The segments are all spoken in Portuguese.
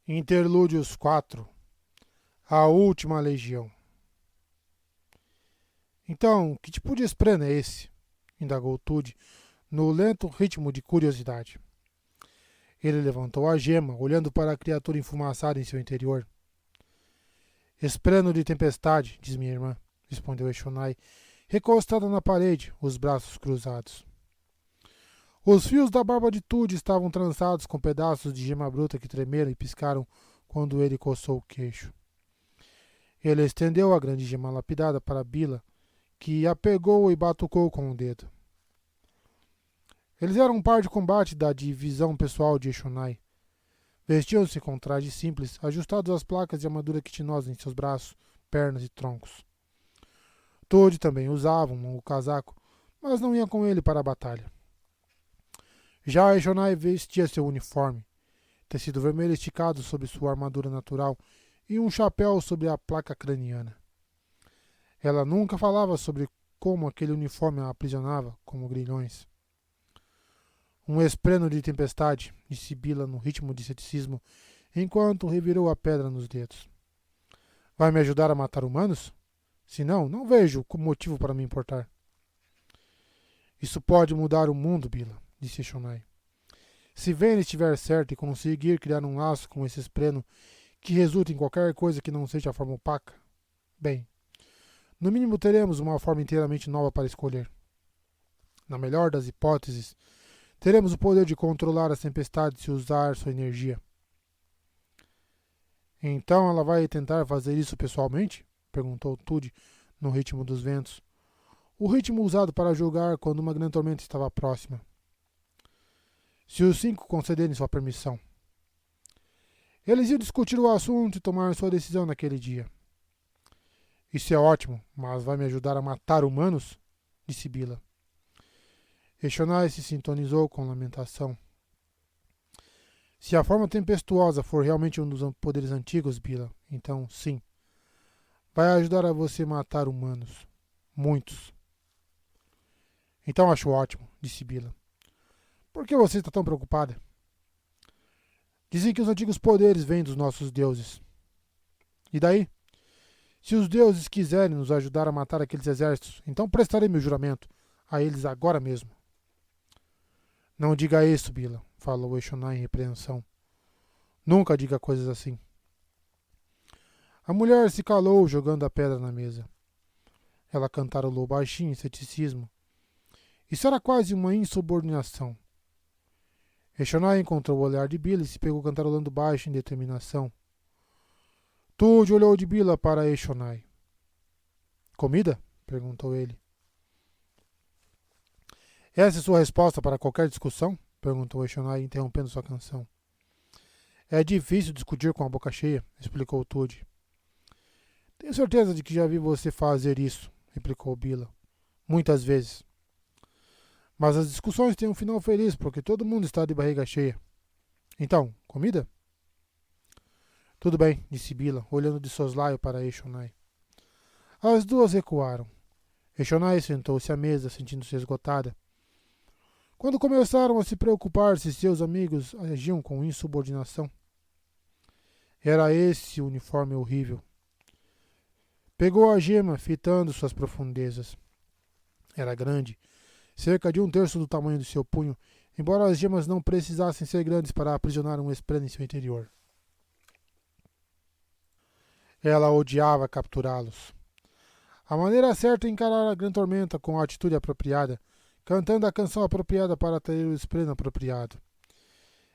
Interlúdios 4. A Última Legião. Então, que tipo de espreno é esse? Indagou Tude, no lento ritmo de curiosidade. Ele levantou a gema, olhando para a criatura enfumaçada em seu interior. Espreno de tempestade, diz minha irmã, respondeu Eshonai, recostada na parede, os braços cruzados. Os fios da barba de Tude estavam trançados com pedaços de gema bruta que tremeram e piscaram quando ele coçou o queixo. Ele estendeu a grande gema lapidada para Bila, que a pegou e batucou com o dedo. Eles eram um par de combate da divisão pessoal de Eshonai. Vestiam-se com trajes simples, ajustados às placas de armadura quitinosa em seus braços, pernas e troncos. Tude também usava um longo casaco, mas não ia com ele para a batalha. Já Eshonai vestia seu uniforme, tecido vermelho esticado sobre sua armadura natural e um chapéu sobre a placa craniana. Ela nunca falava sobre como aquele uniforme a aprisionava, como grilhões. Um espreno de tempestade, disse Bila no ritmo de ceticismo, enquanto revirou a pedra nos dedos. Vai me ajudar a matar humanos? Se não, não vejo motivo para me importar. Isso pode mudar o mundo, Bila, disse Eshonai. Se Vayne estiver certo e conseguir criar um laço com esse espreno que resulte em qualquer coisa que não seja a forma opaca, bem, no mínimo teremos uma forma inteiramente nova para escolher. Na melhor das hipóteses, teremos o poder de controlar as tempestades e usar sua energia. Então ela vai tentar fazer isso pessoalmente? Perguntou Tude no ritmo dos ventos. O ritmo usado para julgar quando uma grande tormenta estava próxima. Se os 5 concederem sua permissão. Eles iam discutir o assunto e tomar sua decisão naquele dia. Isso é ótimo, mas vai me ajudar a matar humanos? Disse Bila. Eshonai se sintonizou com lamentação. Se a forma tempestuosa for realmente um dos poderes antigos, Bila, então sim. Vai ajudar a você matar humanos. Muitos. Então acho ótimo, disse Bila. Por que você está tão preocupada? Dizem que os antigos poderes vêm dos nossos deuses. E daí? Se os deuses quiserem nos ajudar a matar aqueles exércitos, então prestarei meu juramento a eles agora mesmo. Não diga isso, Bila, falou Eshonai em repreensão. Nunca diga coisas assim. A mulher se calou, jogando a pedra na mesa. Ela cantarolou baixinho em ceticismo. Isso era quase uma insubordinação. Eshonai encontrou o olhar de Bila e se pegou cantarolando baixo em determinação. Tude olhou de Bila para Eshonai. Comida? Perguntou ele. Essa é sua resposta para qualquer discussão? Perguntou Eshonai, interrompendo sua canção. É difícil discutir com a boca cheia, explicou Tude. Tenho certeza de que já vi você fazer isso, replicou Bila. Muitas vezes. Mas as discussões têm um final feliz, porque todo mundo está de barriga cheia. Então, comida? Tudo bem, disse Bila, olhando de soslaio para Eshonai. As duas recuaram. Eshonai sentou-se à mesa, sentindo-se esgotada. Quando começaram a se preocupar se seus amigos agiam com insubordinação. Era esse o uniforme horrível. Pegou a gema, fitando suas profundezas. Era grande, cerca de 1/3 do tamanho do seu punho, embora as gemas não precisassem ser grandes para aprisionar um espreno em seu interior. Ela odiava capturá-los. A maneira certa é encarar a grande tormenta com a atitude apropriada, cantando a canção apropriada para atrair o espreno apropriado.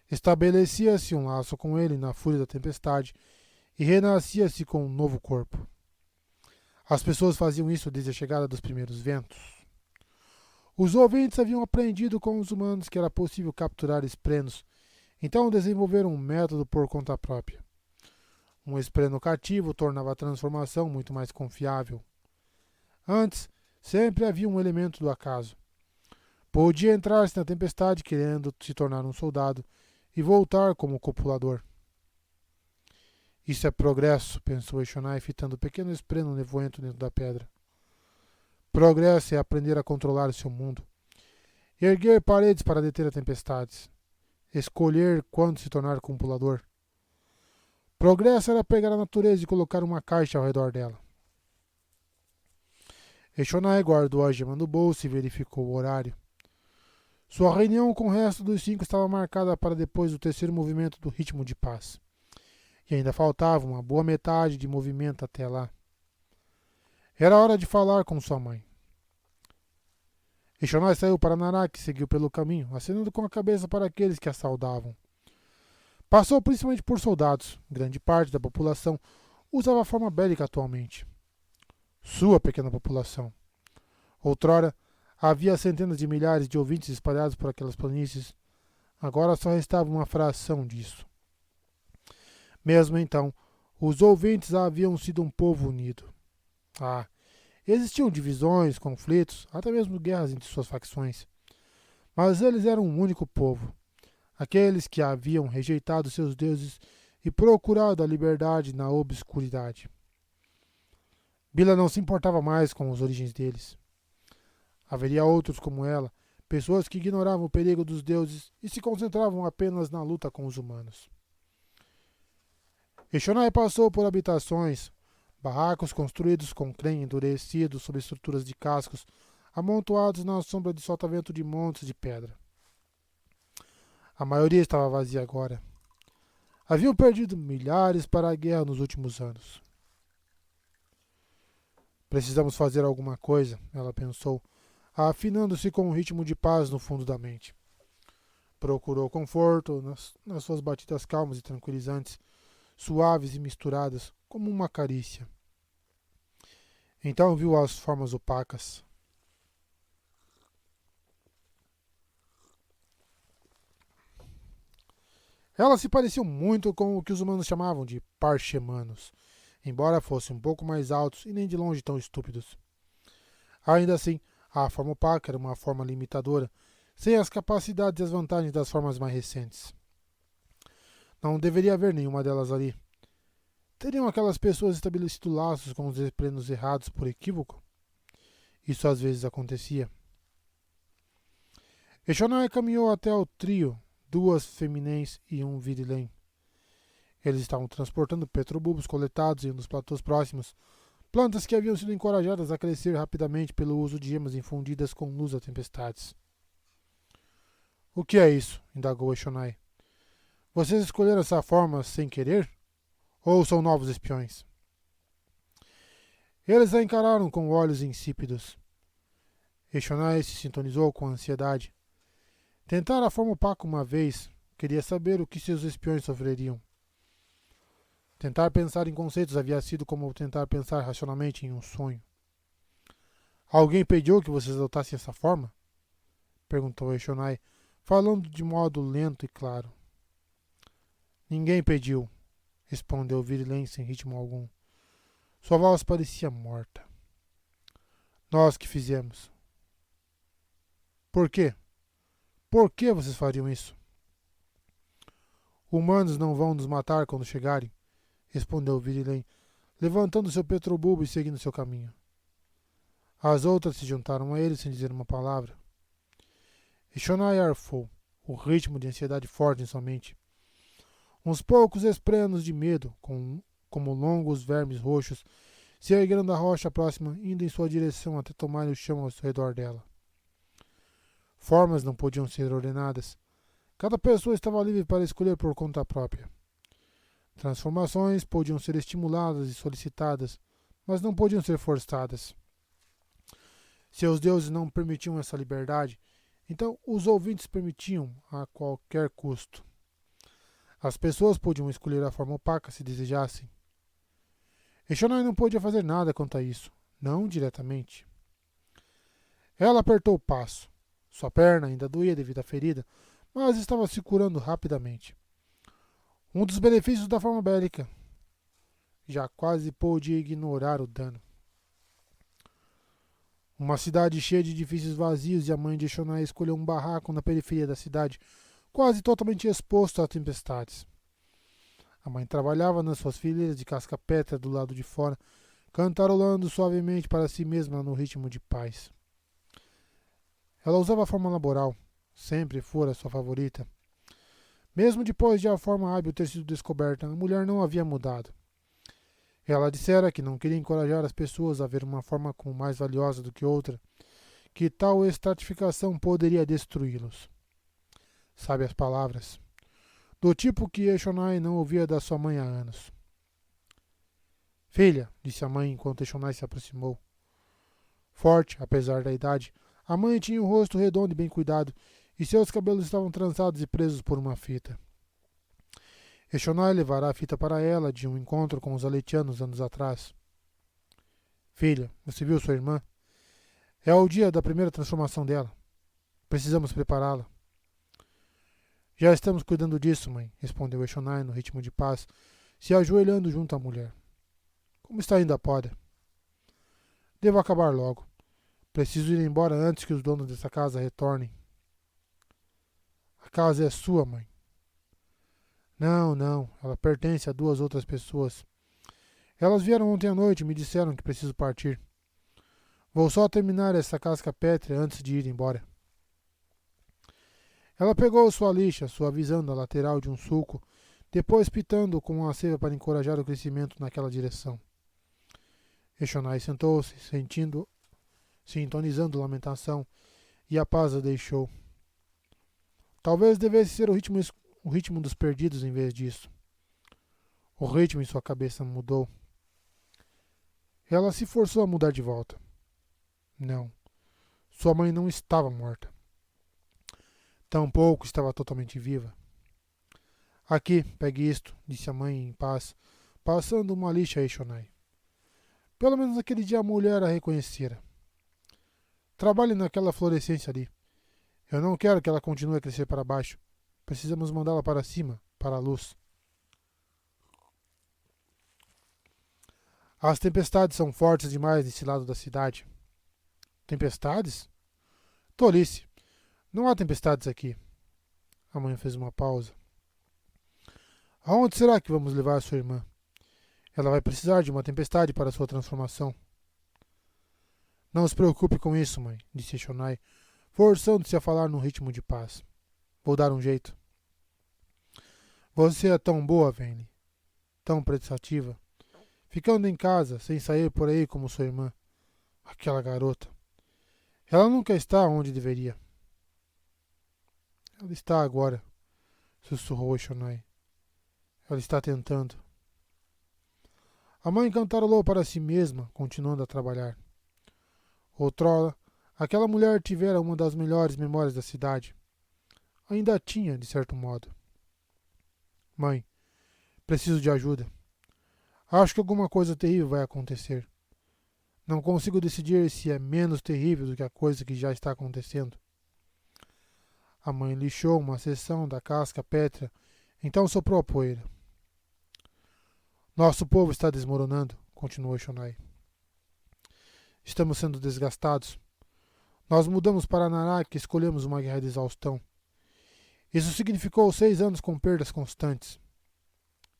Estabelecia-se um laço com ele na fúria da tempestade e renascia-se com um novo corpo. As pessoas faziam isso desde a chegada dos primeiros ventos. Os ouvintes haviam aprendido com os humanos que era possível capturar esprenos, então desenvolveram um método por conta própria. Um espreno cativo tornava a transformação muito mais confiável. Antes, sempre havia um elemento do acaso. Podia entrar-se na tempestade querendo se tornar um soldado e voltar como copulador. Isso é progresso, pensou Eshonai, fitando o pequeno espreno nevoento dentro da pedra. Progresso é aprender a controlar o seu mundo. Erguer paredes para deter as tempestades. Escolher quando se tornar copulador. Progresso era pegar a natureza e colocar uma caixa ao redor dela. Eshonai guardou a gema no bolso e verificou o horário. Sua reunião com o resto dos 5 estava marcada para depois do terceiro movimento do ritmo de paz. E ainda faltava uma boa metade de movimento até lá. Era hora de falar com sua mãe. Eshonai saiu para Narak e seguiu pelo caminho, acenando com a cabeça para aqueles que a saudavam. Passou principalmente por soldados. Grande parte da população usava a forma bélica atualmente. Sua pequena população. Outrora, havia centenas de milhares de ouvintes espalhados por aquelas planícies. Agora só restava uma fração disso. Mesmo então, os ouvintes haviam sido um povo unido. Existiam divisões, conflitos, até mesmo guerras entre suas facções. Mas eles eram um único povo. Aqueles que haviam rejeitado seus deuses e procurado a liberdade na obscuridade. Bila não se importava mais com as origens deles. Haveria outros como ela, pessoas que ignoravam o perigo dos deuses e se concentravam apenas na luta com os humanos. Eshonai passou por habitações, barracos construídos com creme endurecido sob estruturas de cascos, amontoados na sombra de soltamento de montes de pedra. A maioria estava vazia agora. Haviam perdido milhares para a guerra nos últimos anos. Precisamos fazer alguma coisa, ela pensou, afinando-se com um ritmo de paz no fundo da mente. Procurou conforto nas suas batidas calmas e tranquilizantes, suaves e misturadas, como uma carícia. Então viu as formas opacas. Elas se pareciam muito com o que os humanos chamavam de parchemanos, embora fossem um pouco mais altos e nem de longe tão estúpidos. Ainda assim, a forma opaca era uma forma limitadora, sem as capacidades e as vantagens das formas mais recentes. Não deveria haver nenhuma delas ali. Teriam aquelas pessoas estabelecido laços com os plenos errados por equívoco? Isso às vezes acontecia. Eshonai caminhou até o trio, 2 feminins e um virilém. Eles estavam transportando petrobulbos coletados em um dos platôs próximos, plantas que haviam sido encorajadas a crescer rapidamente pelo uso de gemas infundidas com luz das tempestades. O que é isso? Indagou Eshonai. Vocês escolheram essa forma sem querer? Ou são novos espiões? Eles a encararam com olhos insípidos. Eshonai se sintonizou com ansiedade. Tentara a forma opaca uma vez, queria saber o que seus espiões sofreriam. Tentar pensar em conceitos havia sido como tentar pensar racionalmente em um sonho. Alguém pediu que vocês adotassem essa forma? Perguntou Eshonai, falando de modo lento e claro. Ninguém pediu, respondeu Virilém sem ritmo algum. Sua voz parecia morta. Nós que fizemos. Por quê? Por que vocês fariam isso? Humanos não vão nos matar quando chegarem, respondeu Virilém, levantando seu petrobulbo e seguindo seu caminho. As outras se juntaram a ele sem dizer uma palavra. Eshonai arfou, o ritmo de ansiedade forte em sua mente. Uns poucos esprenos de medo, como longos vermes roxos, se ergueram da rocha próxima, indo em sua direção até tomar o chão ao redor dela. Formas não podiam ser ordenadas. Cada pessoa estava livre para escolher por conta própria. Transformações podiam ser estimuladas e solicitadas, mas não podiam ser forçadas. Seus deuses não permitiam essa liberdade, então os ouvintes permitiam a qualquer custo. As pessoas podiam escolher a forma opaca se desejassem. Eshonai não podia fazer nada quanto a isso, não diretamente. Ela apertou o passo. Sua perna ainda doía devido à ferida, mas estava se curando rapidamente. Um dos benefícios da forma bélica. Já quase pôde ignorar o dano. Uma cidade cheia de edifícios vazios e a mãe de Eshonai escolheu um barraco na periferia da cidade, quase totalmente exposto a tempestades. A mãe trabalhava nas suas fileiras de casca pétrea do lado de fora, cantarolando suavemente para si mesma no ritmo de paz. Ela usava a forma laboral, sempre fora sua favorita. Mesmo depois de a forma hábil ter sido descoberta, a mulher não havia mudado. Ela dissera que não queria encorajar as pessoas a ver uma forma como mais valiosa do que outra, que tal estratificação poderia destruí-los. Sabe as palavras? Do tipo que Eshonai não ouvia da sua mãe há anos. Filha, disse a mãe enquanto Eshonai se aproximou. Forte, apesar da idade, a mãe tinha um rosto redondo e bem cuidado, e seus cabelos estavam trançados e presos por uma fita. Eshonai levará a fita para ela de um encontro com os aletianos anos atrás. Filha, você viu sua irmã? É o dia da primeira transformação dela. Precisamos prepará-la. Já estamos cuidando disso, mãe, respondeu Eshonai no ritmo de paz, se ajoelhando junto à mulher. Como está indo a poda? Devo acabar logo. Preciso ir embora antes que os donos dessa casa retornem. A casa é sua, mãe. Não, não. Ela pertence a 2 outras pessoas. Elas vieram ontem à noite e me disseram que preciso partir. Vou só terminar essa casca pétrea antes de ir embora. Ela pegou sua lixa, suavizando a lateral de um sulco, depois pitando com uma seiva para encorajar o crescimento naquela direção. Eshonai sentou-se, sintonizando lamentação, e a paz a deixou. Talvez devesse ser o ritmo dos perdidos em vez disso. O ritmo em sua cabeça mudou. Ela se forçou a mudar de volta. Não. Sua mãe não estava morta. Tampouco estava totalmente viva. Aqui, pegue isto, disse a mãe em paz, passando uma lixa a Eshonai. Pelo menos naquele dia a mulher a reconhecera. Trabalhe naquela florescência ali. Eu não quero que ela continue a crescer para baixo. Precisamos mandá-la para cima, para a luz. As tempestades são fortes demais nesse lado da cidade. Tempestades? Tolice. Não há tempestades aqui. A mãe fez uma pausa. Aonde será que vamos levar a sua irmã? Ela vai precisar de uma tempestade para sua transformação. Não se preocupe com isso, mãe, disse Eshonai, forçando-se a falar num ritmo de paz. Vou dar um jeito. Você é tão boa, Vayne. Tão prestativa. Ficando em casa, sem sair por aí como sua irmã. Aquela garota. Ela nunca está onde deveria. Ela está agora, sussurrou Eshonai. Ela está tentando. A mãe cantarolou para si mesma, continuando a trabalhar. Outrora, aquela mulher tivera uma das melhores memórias da cidade. Ainda tinha, de certo modo. Mãe, preciso de ajuda. Acho que alguma coisa terrível vai acontecer. Não consigo decidir se é menos terrível do que a coisa que já está acontecendo. A mãe lixou uma seção da casca pétrea, então soprou a poeira. Nosso povo está desmoronando, continuou Eshonai. Estamos sendo desgastados. Nós mudamos para Narak e escolhemos uma guerra de exaustão. Isso significou 6 anos com perdas constantes.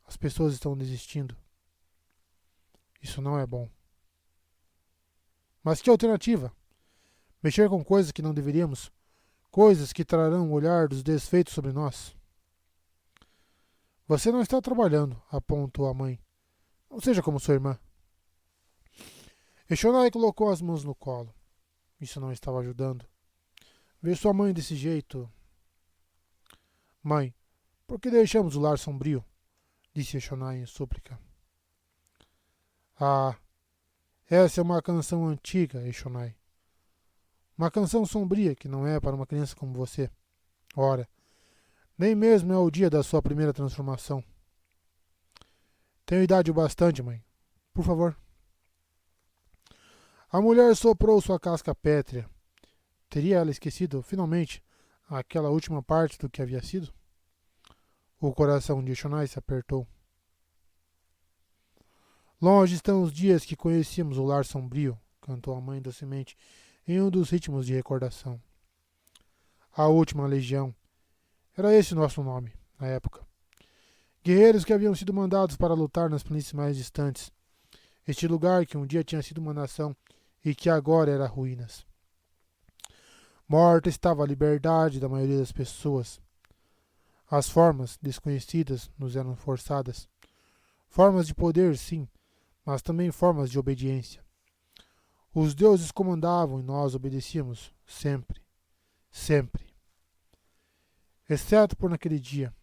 As pessoas estão desistindo. Isso não é bom. Mas que alternativa? Mexer com coisas que não deveríamos? Coisas que trarão o olhar dos desfeitos sobre nós? Você não está trabalhando, apontou a mãe. Não seja como sua irmã. Eshonai colocou as mãos no colo. Isso não estava ajudando. Ver sua mãe desse jeito. Mãe, por que deixamos o lar sombrio? Disse Eshonai em súplica. Ah, essa é uma canção antiga, Eshonai. Uma canção sombria que não é para uma criança como você. Ora, nem mesmo é o dia da sua primeira transformação. Tenho idade o bastante, mãe. Por favor. A mulher soprou sua casca pétrea. Teria ela esquecido, finalmente, aquela última parte do que havia sido? O coração de Eshonai se apertou. Longe estão os dias que conhecíamos o lar sombrio, cantou a mãe docemente, em um dos ritmos de recordação. A última legião. Era esse o nosso nome, na época. Guerreiros que haviam sido mandados para lutar nas planícies mais distantes. Este lugar que um dia tinha sido uma nação e que agora era ruínas. Morta estava a liberdade da maioria das pessoas. As formas desconhecidas nos eram forçadas. Formas de poder, sim, mas também formas de obediência. Os deuses comandavam e nós obedecíamos, sempre, sempre. Exceto por naquele dia,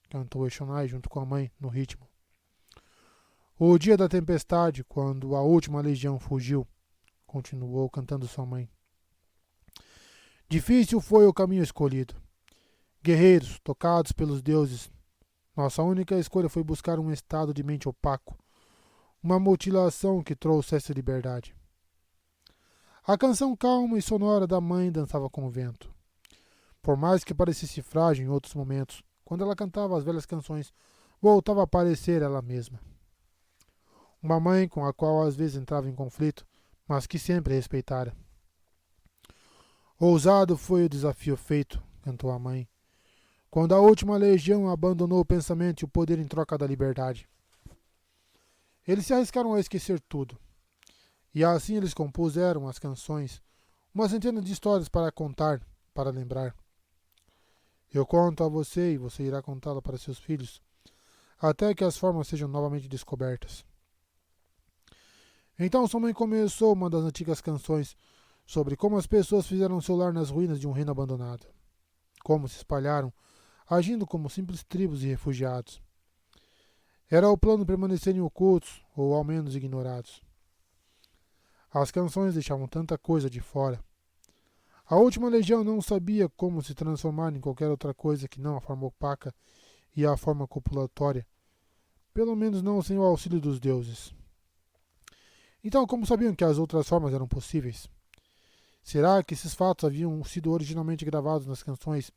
cantou Eshonai junto com a mãe no ritmo. O dia da tempestade, quando a última legião fugiu, continuou cantando sua mãe. Difícil foi o caminho escolhido. Guerreiros, tocados pelos deuses, nossa única escolha foi buscar um estado de mente opaco, uma mutilação que trouxesse liberdade. A canção calma e sonora da mãe dançava com o vento. Por mais que parecesse frágil em outros momentos, quando ela cantava as velhas canções, voltava a parecer ela mesma. Uma mãe com a qual às vezes entrava em conflito, mas que sempre respeitara. Ousado foi o desafio feito, cantou a mãe, quando a última legião abandonou o pensamento e o poder em troca da liberdade. Eles se arriscaram a esquecer tudo. E assim eles compuseram as canções, uma centena de histórias para contar, para lembrar. Eu conto a você e você irá contá-la para seus filhos, até que as formas sejam novamente descobertas. Então sua mãe começou uma das antigas canções sobre como as pessoas fizeram seu lar nas ruínas de um reino abandonado. Como se espalharam, agindo como simples tribos e refugiados. Era o plano permanecerem ocultos, ou ao menos ignorados. As canções deixavam tanta coisa de fora. A última legião não sabia como se transformar em qualquer outra coisa que não a forma opaca e a forma copulatória, pelo menos não sem o auxílio dos deuses. Então, como sabiam que as outras formas eram possíveis? Será que esses fatos haviam sido originalmente gravados nas canções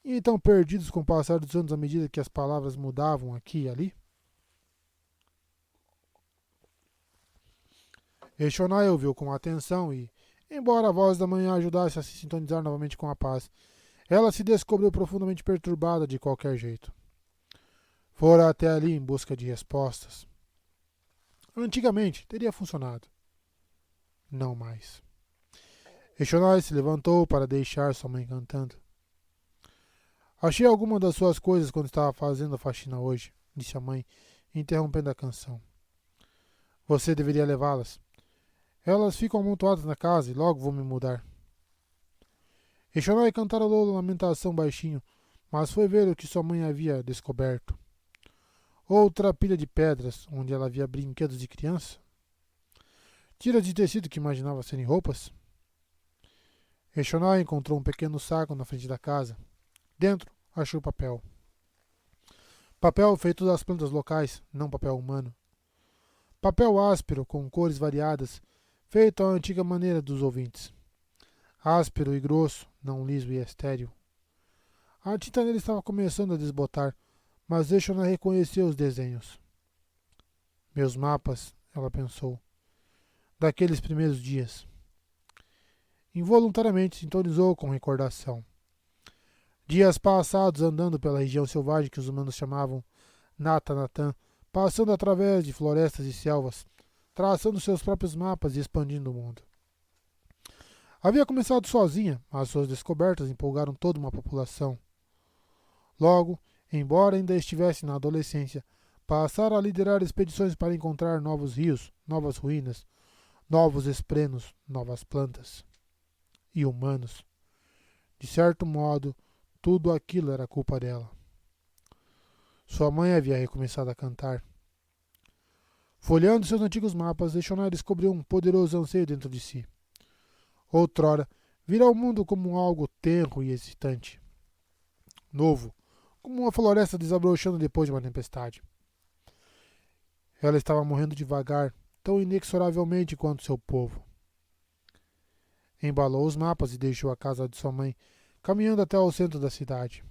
e então perdidos com o passar dos anos à medida que as palavras mudavam aqui e ali? Eshonai ouviu com atenção e, embora a voz da manhã ajudasse a se sintonizar novamente com a paz, ela se descobriu profundamente perturbada de qualquer jeito. Fora até ali em busca de respostas. Antigamente teria funcionado. Não mais. Eshonai se levantou para deixar sua mãe cantando. Achei alguma das suas coisas quando estava fazendo a faxina hoje, disse a mãe, interrompendo a canção. Você deveria levá-las. Elas ficam amontoadas na casa e logo vou me mudar. Eshonai cantarolou lamentação baixinho, mas foi ver o que sua mãe havia descoberto. Outra pilha de pedras, onde ela havia brinquedos de criança. Tiras de tecido que imaginava serem roupas. Eshonai encontrou um pequeno saco na frente da casa. Dentro, achou papel. Papel feito das plantas locais, não papel humano. Papel áspero, com cores variadas, feito à antiga maneira dos ouvintes. Áspero e grosso, não liso e estéril. A tinta nele estava começando a desbotar, mas Eshonai reconheceu os desenhos. Meus mapas, ela pensou, daqueles primeiros dias. Involuntariamente sintonizou com recordação. Dias passados andando pela região selvagem que os humanos chamavam Natanatan, passando através de florestas e selvas, traçando seus próprios mapas e expandindo o mundo. Havia começado sozinha, mas suas descobertas empolgaram toda uma população. Logo, embora ainda estivesse na adolescência, passara a liderar expedições para encontrar novos rios, novas ruínas, novos esprenos, novas plantas. E humanos. De certo modo, tudo aquilo era culpa dela. Sua mãe havia recomeçado a cantar. Folheando seus antigos mapas, Eshonai descobriu um poderoso anseio dentro de si. Outrora, vira o mundo como algo tenro e excitante. Novo, como uma floresta desabrochando depois de uma tempestade. Ela estava morrendo devagar, tão inexoravelmente quanto seu povo. Embalou os mapas e deixou a casa de sua mãe, caminhando até ao centro da cidade.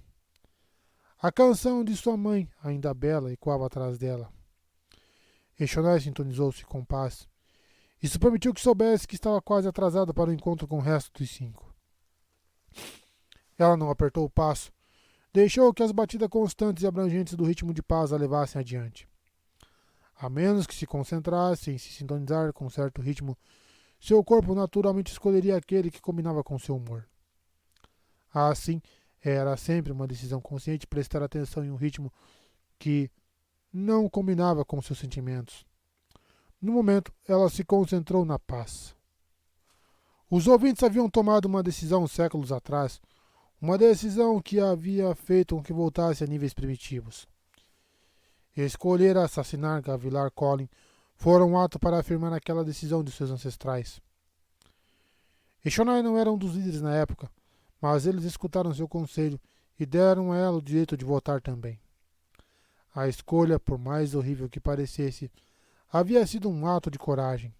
A canção de sua mãe, ainda bela, ecoava atrás dela. Eshonai sintonizou-se com paz. Isso permitiu que soubesse que estava quase atrasada para o encontro com o resto dos 5. Ela não apertou o passo. Deixou que as batidas constantes e abrangentes do ritmo de paz a levassem adiante. A menos que se concentrasse em se sintonizar com certo ritmo, seu corpo naturalmente escolheria aquele que combinava com seu humor. Assim, Era sempre uma decisão consciente prestar atenção em um ritmo que não combinava com seus sentimentos. No momento, ela se concentrou na paz. Os ouvintes haviam tomado uma decisão séculos atrás, uma decisão que havia feito com que voltasse a níveis primitivos. Escolher assassinar Gavilar Collin fora um ato para afirmar aquela decisão de seus ancestrais. Eshonai não era um dos líderes na época, mas eles escutaram seu conselho e deram a ela o direito de votar também. A escolha, por mais horrível que parecesse, havia sido um ato de coragem.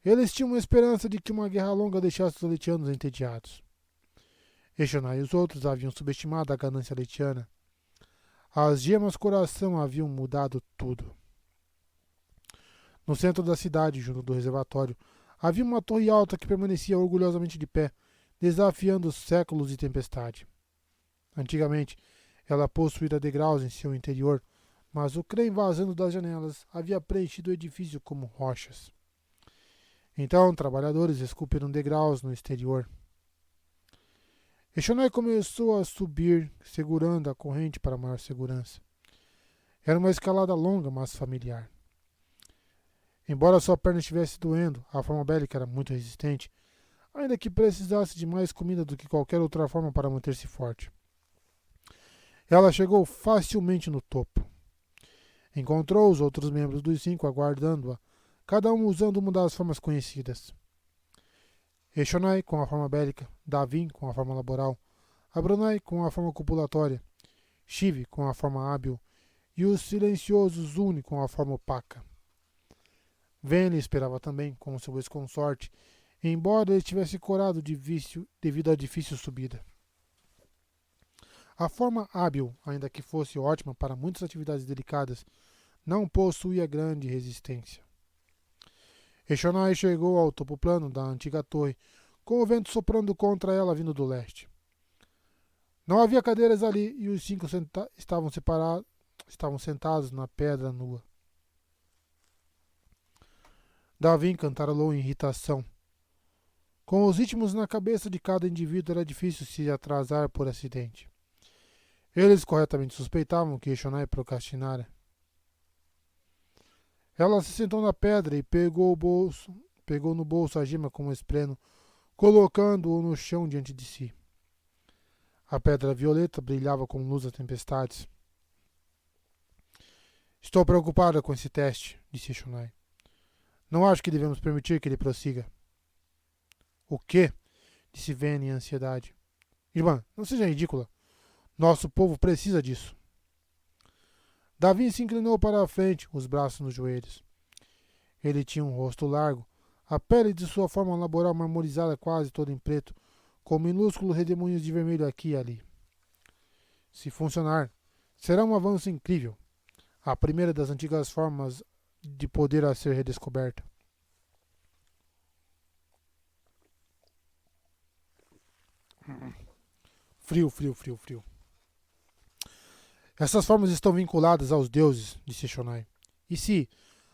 Eles tinham a esperança de que uma guerra longa deixasse os letianos entediados. Eshonai e os outros haviam subestimado a ganância letiana. As gemas coração haviam mudado tudo. No centro da cidade, junto do reservatório, havia uma torre alta que permanecia orgulhosamente de pé, desafiando séculos de tempestade. Antigamente, ela possuía degraus em seu interior, mas o creme vazando das janelas havia preenchido o edifício como rochas. Então, trabalhadores esculpiram degraus no exterior. Eshonai começou a subir, segurando a corrente para maior segurança. Era uma escalada longa, mas familiar. Embora sua perna estivesse doendo, a forma bélica era muito resistente, ainda que precisasse de mais comida do que qualquer outra forma para manter-se forte. Ela chegou facilmente no topo. Encontrou os outros membros dos 5 aguardando-a, cada um usando uma das formas conhecidas. Eshonai com a forma bélica, Davin com a forma laboral, Abronai com a forma copulatória, Shiv com a forma hábil e o silencioso Zuni com a forma opaca. Venli esperava também, com seu ex-consorte, embora ele tivesse corado de vício devido à difícil subida. A forma hábil, ainda que fosse ótima para muitas atividades delicadas, não possuía grande resistência. Eshonai chegou ao topo plano da antiga torre, com o vento soprando contra ela vindo do leste. Não havia cadeiras ali e os 5 estavam sentados na pedra nua. Davin cantarolou em irritação. Com os ritmos na cabeça de cada indivíduo era difícil se atrasar por acidente. Eles corretamente suspeitavam que Eshonai procrastinara. Ela se sentou na pedra e pegou no bolso a gema com um espleno, colocando-o no chão diante de si. A pedra violeta brilhava com luz das tempestades. Estou preocupada com esse teste, disse Eshonai. Não acho que devemos permitir que ele prossiga. O quê? Disse Venli em ansiedade. Irmã, não seja ridícula. Nosso povo precisa disso. Davin se inclinou para a frente, os braços nos joelhos. Ele tinha um rosto largo, a pele de sua forma laboral marmorizada quase toda em preto, com minúsculos redemoinhos de vermelho aqui e ali. Se funcionar, será um avanço incrível, a primeira das antigas formas de poder a ser redescoberta. Frio, frio, frio, frio. Essas formas estão vinculadas aos deuses, disse Eshonai. E se,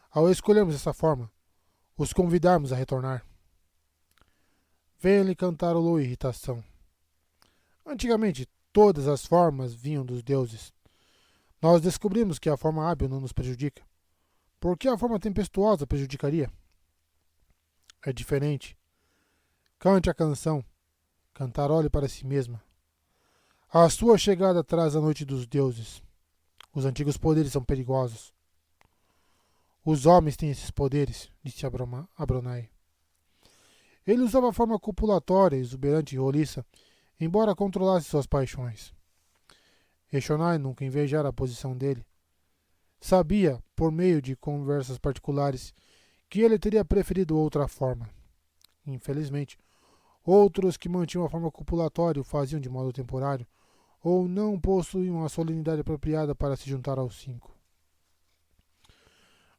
ao escolhermos essa forma, os convidarmos a retornar? Venli cantarolou irritação. Antigamente, todas as formas vinham dos deuses. Nós descobrimos que a forma hábil não nos prejudica. Por que a forma tempestuosa prejudicaria? É diferente. Cante a canção. Cantarole para si mesma. A sua chegada traz a noite dos deuses. Os antigos poderes são perigosos. Os homens têm esses poderes, disse Abronai. Ele usava a forma copulatória, exuberante e roliça, embora controlasse suas paixões. Eshonai nunca invejara a posição dele. Sabia, por meio de conversas particulares, que ele teria preferido outra forma. Infelizmente, outros que mantinham a forma copulatória o faziam de modo temporário, ou não possuíam a solenidade apropriada para se juntar aos 5.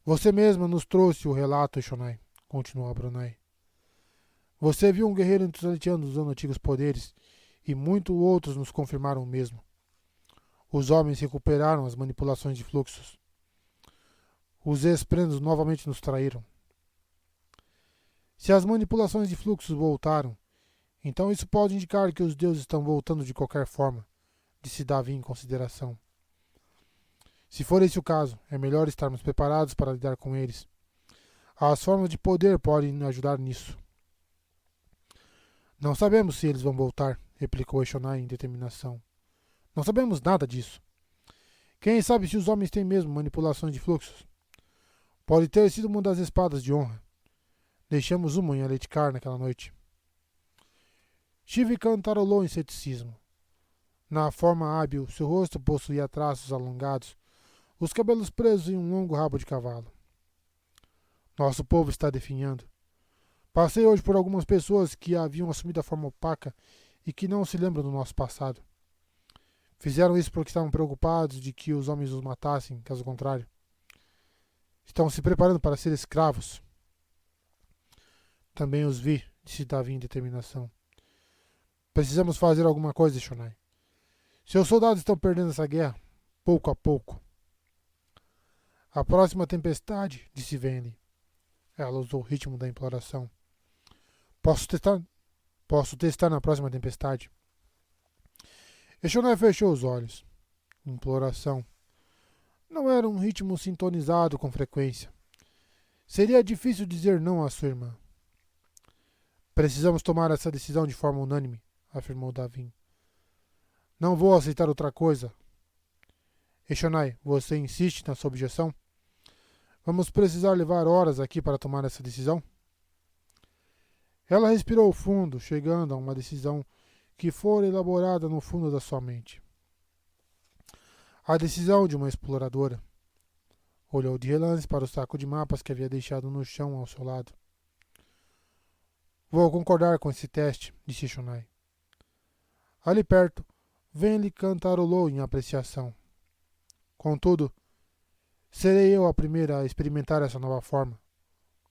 Você mesma nos trouxe o relato, Eshonai, continuou Abronai. Você viu um guerreiro entre os letianos usando antigos poderes, e muitos outros nos confirmaram o mesmo. Os homens recuperaram as manipulações de fluxos. Os ex-prenos novamente nos traíram. Se as manipulações de fluxos voltaram, Então isso pode indicar que os deuses estão voltando de qualquer forma, disse Davi em consideração. Se for esse o caso, é melhor estarmos preparados para lidar com eles. As formas de poder podem ajudar nisso. Não sabemos se eles vão voltar, replicou Eshonai em determinação. Não sabemos nada disso. Quem sabe se os homens têm mesmo manipulações de fluxos? Pode ter sido uma das espadas de honra. Deixamos uma em Aletkar naquela noite. Shiv cantarolou em ceticismo. Na forma hábil, seu rosto possuía traços alongados, os cabelos presos em um longo rabo de cavalo. Nosso povo está definhando. Passei hoje por algumas pessoas que haviam assumido a forma opaca e que não se lembram do nosso passado. Fizeram isso porque estavam preocupados de que os homens os matassem, caso contrário. Estão se preparando para ser escravos. Também os vi, disse Davi em determinação. Precisamos fazer alguma coisa, Eshonai. Seus soldados estão perdendo essa guerra, pouco a pouco. A próxima tempestade, disse Venli. Ela usou o ritmo da imploração. Posso testar na próxima tempestade. Eshonai fechou os olhos. Imploração. Não era um ritmo sintonizado com frequência. Seria difícil dizer não à sua irmã. Precisamos tomar essa decisão de forma unânime, afirmou Davi. Não vou aceitar outra coisa. Eshonai, você insiste na sua objeção? Vamos precisar levar horas aqui para tomar essa decisão? Ela respirou fundo, chegando a uma decisão que fora elaborada no fundo da sua mente. A decisão de uma exploradora. Olhou de relance para o saco de mapas que havia deixado no chão ao seu lado. Vou concordar com esse teste, disse Eshonai. Ali perto, Venli cantarolou em apreciação. Contudo, serei eu a primeira a experimentar essa nova forma,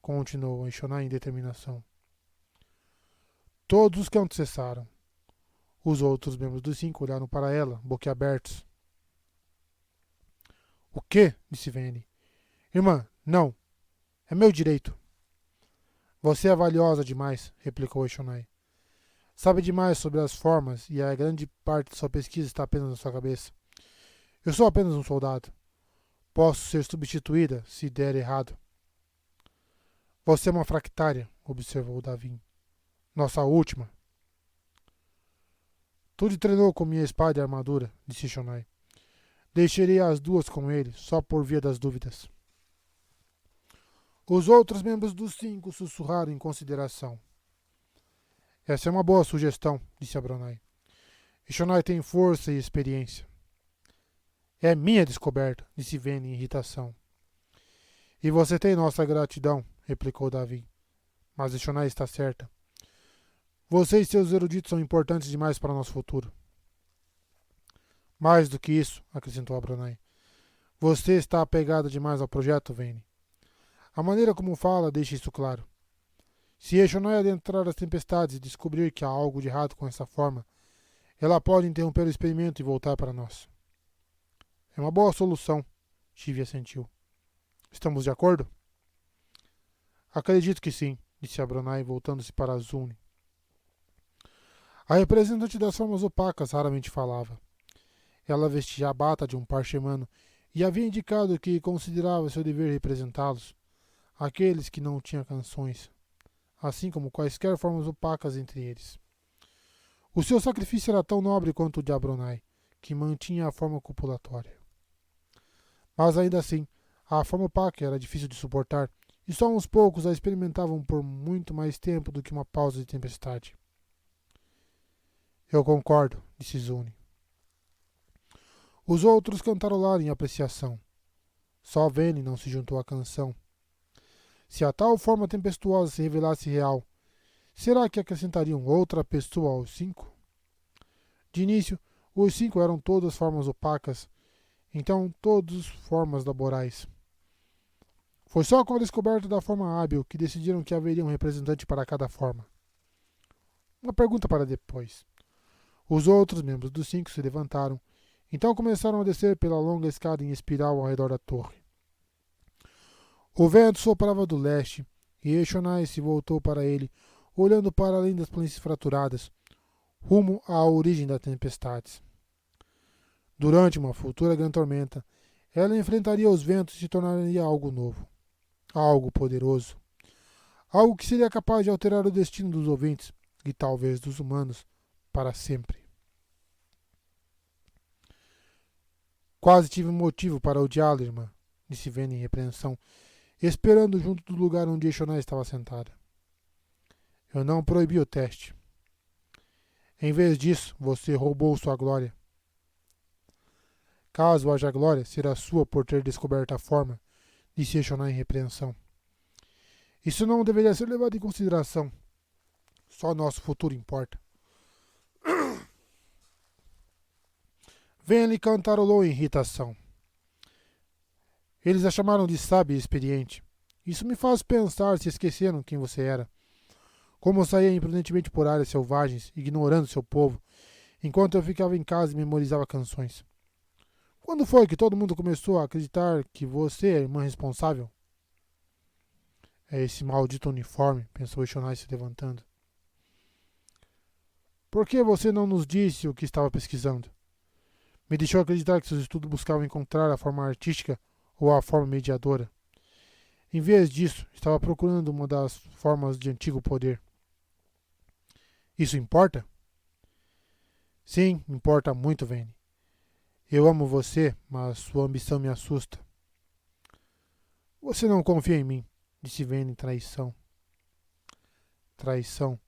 continuou Eshonai em determinação. Todos os cantos cessaram. Os outros membros dos 5 olharam para ela, boquiabertos. O quê? Disse Venli. Irmã, não. É meu direito. Você é valiosa demais, replicou Eshonai. Sabe demais sobre as formas e a grande parte de sua pesquisa está apenas na sua cabeça. Eu sou apenas um soldado. Posso ser substituída se der errado. Você é uma fractária, observou Davi. Nossa última. Tudo treinou com minha espada e armadura, disse Eshonai. Deixarei as duas com ele, só por via das dúvidas. Os outros membros dos 5 sussurraram em consideração. Essa é uma boa sugestão, disse Abronai. Eshonai tem força e experiência. É minha descoberta, disse Venli em irritação. E você tem nossa gratidão, replicou Davi. Mas Eshonai está certa. Você e seus eruditos são importantes demais para nosso futuro. Mais do que isso, acrescentou Abronai. Você está apegada demais ao projeto, Venli. A maneira como fala deixa isso claro. Se Eshonai adentrar as tempestades e descobrir que há algo de errado com essa forma, ela pode interromper o experimento e voltar para nós. É uma boa solução, Shiv assentiu. Estamos de acordo? Acredito que sim, disse Abronai, voltando-se para Azune. A representante das formas opacas raramente falava. Ela vestia a bata de um parchemano e havia indicado que considerava seu dever representá-los, aqueles que não tinham canções, assim como quaisquer formas opacas entre eles. O seu sacrifício era tão nobre quanto o de Abronai, que mantinha a forma copulatória. Mas ainda assim, a forma opaca era difícil de suportar, e só uns poucos a experimentavam por muito mais tempo do que uma pausa de tempestade. Eu concordo, disse Zune. Os outros cantarolaram em apreciação. Só Venli não se juntou à canção. Se a tal forma tempestuosa se revelasse real, será que acrescentariam outra pessoa aos 5? De início, os 5 eram todas formas opacas, então todas formas laborais. Foi só com a descoberta da forma hábil que decidiram que haveria um representante para cada forma. Uma pergunta para depois. Os outros membros dos 5 se levantaram, então começaram a descer pela longa escada em espiral ao redor da torre. O vento soprava do leste, e Eshonai se voltou para ele, olhando para além das planícies fraturadas, rumo à origem das tempestades. Durante uma futura grande tormenta, ela enfrentaria os ventos e se tornaria algo novo, algo poderoso, algo que seria capaz de alterar o destino dos ouvintes e talvez dos humanos para sempre. Quase tive um motivo para odiá-la, irmã, disse Vane em repreensão, esperando junto do lugar onde Eshonai estava sentada. Eu não proibi o teste. Em vez disso, você roubou sua glória. Caso haja glória, será sua por ter descoberto a forma, disse Eshonai em repreensão. Isso não deveria ser levado em consideração. Só nosso futuro importa. Vane cantarolou em irritação. Eles a chamaram de sábia e experiente. Isso me faz pensar se esqueceram quem você era. Como saía imprudentemente por áreas selvagens, ignorando seu povo, enquanto eu ficava em casa e memorizava canções. Quando foi que todo mundo começou a acreditar que você é a irmã responsável? É esse maldito uniforme, pensou Eshonai se levantando. Por que você não nos disse o que estava pesquisando? Me deixou acreditar que seus estudos buscavam encontrar a forma artística ou a forma mediadora. Em vez disso, estava procurando uma das formas de antigo poder. Isso importa? Sim, importa muito, Vane. Eu amo você, mas sua ambição me assusta. Você não confia em mim, disse Vane em traição. Traição.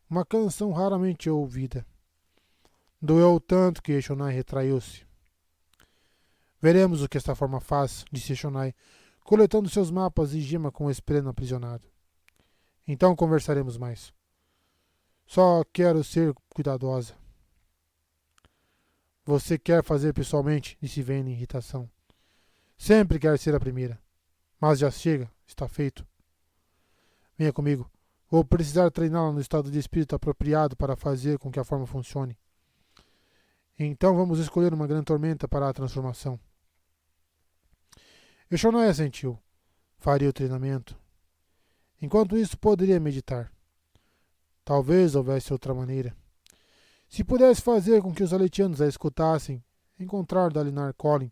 Uma canção raramente ouvida. Doeu tanto que Eshonai retraiu-se. Veremos o que esta forma faz, disse Eshonai, coletando seus mapas e gema com o espleno aprisionado. Então conversaremos mais. Só quero ser cuidadosa. Você quer fazer pessoalmente, disse Vane em irritação. Sempre quer ser a primeira. Mas já chega, está feito. Venha comigo. Vou precisar treiná-la no estado de espírito apropriado para fazer com que a forma funcione. Então vamos escolher uma grande tormenta para a transformação. Eshonai assentiu. Faria o treinamento. Enquanto isso, poderia meditar. Talvez houvesse outra maneira. Se pudesse fazer com que os aletianos a escutassem, encontrar Dalinar Kholin,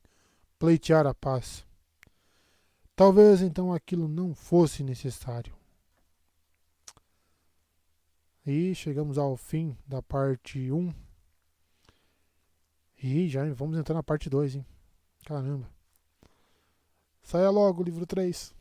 pleitear a paz. Talvez então aquilo não fosse necessário. E chegamos ao fim da parte 1. E já vamos entrar na parte 2, hein? Caramba. Saia logo o livro 3.